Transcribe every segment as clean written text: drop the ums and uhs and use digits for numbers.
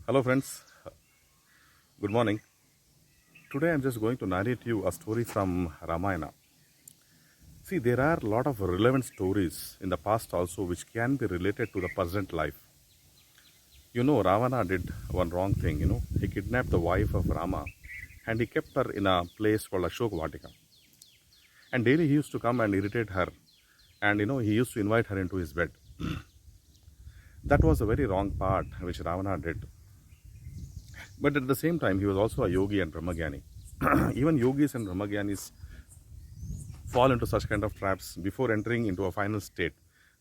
Hello, friends. Good morning. Today I'm just going to narrate you a story from Ramayana. See, there are a lot of relevant stories in the past also which can be related to the present life. Ravana did one wrong thing. He kidnapped the wife of Rama and he kept her in a place called Ashok Vatika. And daily he used to come and irritate her and he used to invite her into his bed. That was a very wrong part which Ravana did. But at the same time, he was also a yogi and Brahmagyani. Even yogis and Brahmagyanis fall into such kind of traps before entering into a final state.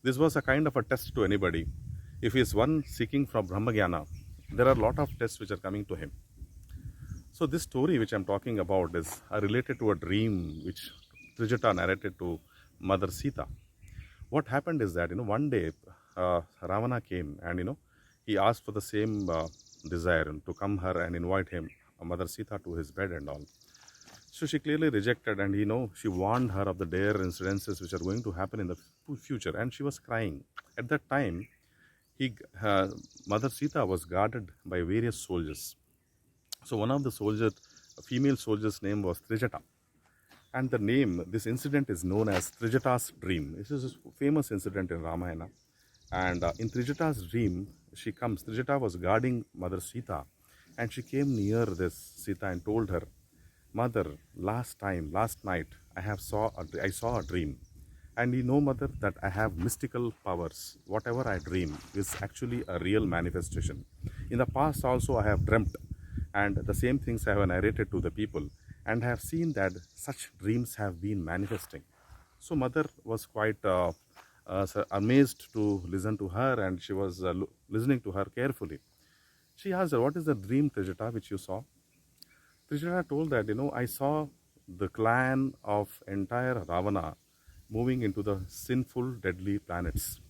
This was a kind of a test to anybody. If he is one seeking from Brahmagyana, there are a lot of tests which are coming to him. So this story which I'm talking about is related to a dream which Trijata narrated to Mother Sita. What happened is that, one day Ravana came and, he asked for the same desire to come her and invite him, Mother Sita, to his bed and all. So she clearly rejected, and she warned her of the dire incidences which are going to happen in the future, and she was crying. At that time, Mother Sita was guarded by various soldiers. So one of the soldiers, a female soldier's name was Trijata, and this incident is known as Trijata's dream. This is a famous incident in Ramayana, and in Trijata's dream, Trijata was guarding Mother Sita, and she came near this Sita and told her, Mother, last night, I saw a dream. And Mother, that I have mystical powers. Whatever I dream is actually a real manifestation. In the past also I have dreamt, and the same things I have narrated to the people, and I have seen that such dreams have been manifesting. So Mother was quite amazed to listen to her, and she was listening to her carefully. She asked her, what is the dream, Trijata, which you saw? Trijata told that, I saw the clan of entire Ravana moving into the sinful, deadly planets.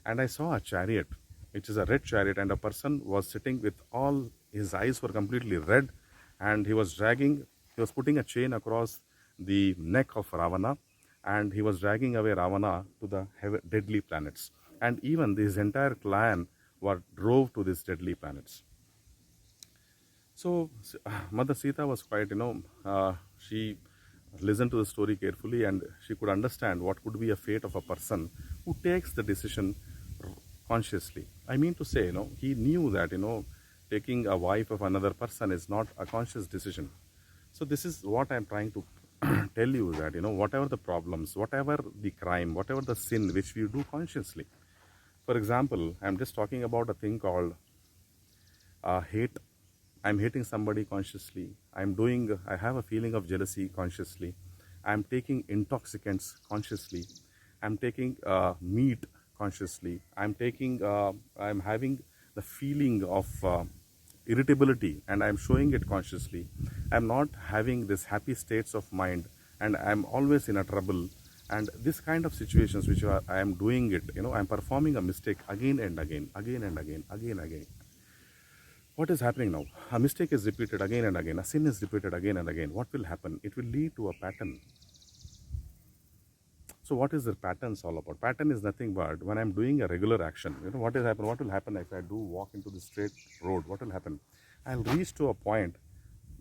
And I saw a chariot, which is a red chariot, and a person was sitting with all his eyes were completely red, and he was putting a chain across the neck of Ravana, and he was dragging away Ravana to the deadly planets. And even his entire clan were drove to these deadly planets. So Mother Sita was quite, she listened to the story carefully, and she could understand what could be a fate of a person who takes the decision consciously. I mean to say, he knew that, taking a wife of another person is not a conscious decision. So this is what I'm trying to tell you, that, whatever the problems, whatever the crime, whatever the sin which we do consciously. For example, I'm just talking about a thing called hate. I'm hating somebody consciously. I have a feeling of jealousy consciously. I'm taking intoxicants consciously. I'm taking meat consciously. I'm having the feeling of irritability, and I'm showing it consciously. I'm not having this happy states of mind, and I'm always in a trouble. And this kind of situations which I am doing it, I'm performing a mistake again and again, again and again, again and again. What is happening now? A mistake is repeated again and again. A sin is repeated again and again. What will happen? It will lead to a pattern. So what is the patterns all about? Pattern is nothing but when I'm doing a regular action. What is happen? What will happen if I do walk into the straight road? What will happen? I'll reach to a point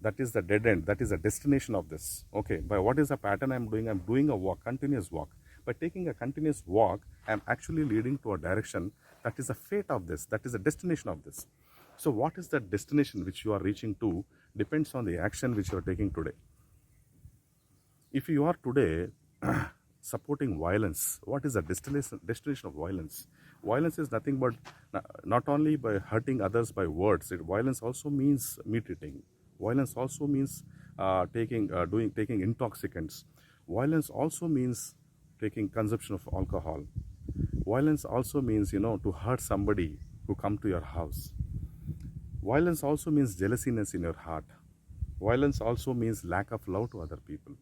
that is the dead end. That is the destination of this. Okay. But what is the pattern I'm doing? I'm doing a walk, continuous walk. By taking a continuous walk, I'm actually leading to a direction that is the fate of this. That is the destination of this. So what is the destination which you are reaching to depends on the action which you are taking today. If you are today supporting violence, what is the destination of violence? Violence is nothing but not only by hurting others by words. Violence also means meat eating. Violence also means taking intoxicants. Violence also means taking consumption of alcohol. Violence also means to hurt somebody who come to your house. Violence also means jealousiness in your heart. Violence also means lack of love to other people.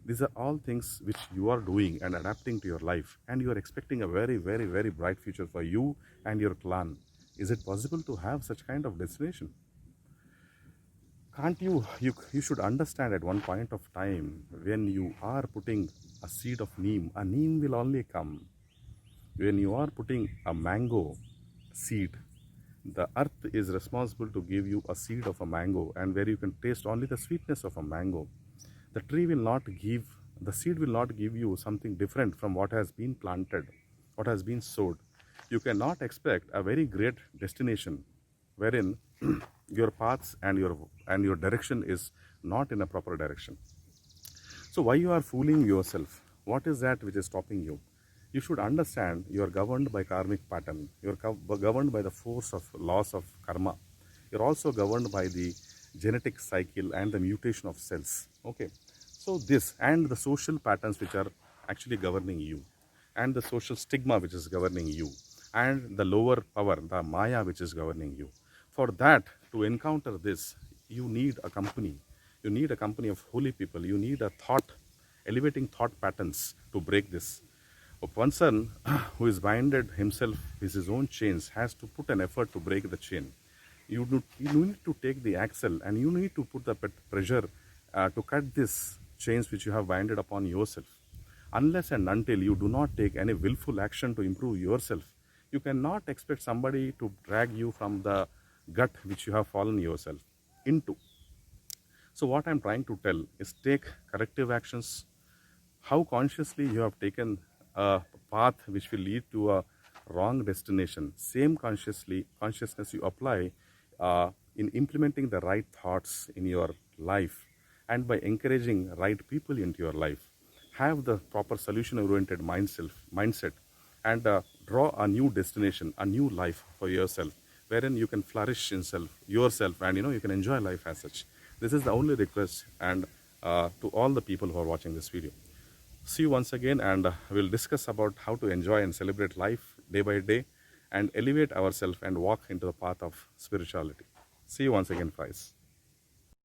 These are all things which you are doing and adapting to your life, and you are expecting a very, very, very bright future for you and your clan. Is it possible to have such kind of destination? Can't you should understand at one point of time, when you are putting a seed of neem, a neem will only come. When you are putting a mango seed, The earth is responsible to give you a seed of a mango, and where you can taste only the sweetness of a mango. The tree will not give, the seed will not give you something different from what has been planted, what has been sowed. You cannot expect a very great destination wherein your paths and your direction is not in a proper direction. So why you are fooling yourself? What is that which is stopping you? You should understand you are governed by karmic pattern. You are governed by the force of laws of karma. You are also governed by the genetic cycle and the mutation of cells. Okay. So this and the social patterns which are actually governing you, and the social stigma which is governing you, and the lower power, the Maya which is governing you. For that, to encounter this, you need a company. You need a company of holy people. You need a thought, elevating thought patterns to break this. A person who is binded himself with his own chains has to put an effort to break the chain. You need to take the axle and you need to put the pressure to cut this chains which you have binded upon yourself. Unless and until you do not take any willful action to improve yourself, you cannot expect somebody to drag you from the gut which you have fallen yourself into. So what I'm trying to tell is take corrective actions. How consciously you have taken a path which will lead to a wrong destination. Same consciousness you apply in implementing the right thoughts in your life and by encouraging right people into your life. Have the proper solution-oriented mindset and draw a new destination, a new life for yourself, wherein you can flourish in yourself, and you can enjoy life as such. This is the only request, and to all the people who are watching this video. See you once again, and we'll discuss about how to enjoy and celebrate life day by day and elevate ourselves and walk into the path of spirituality. See you once again, guys.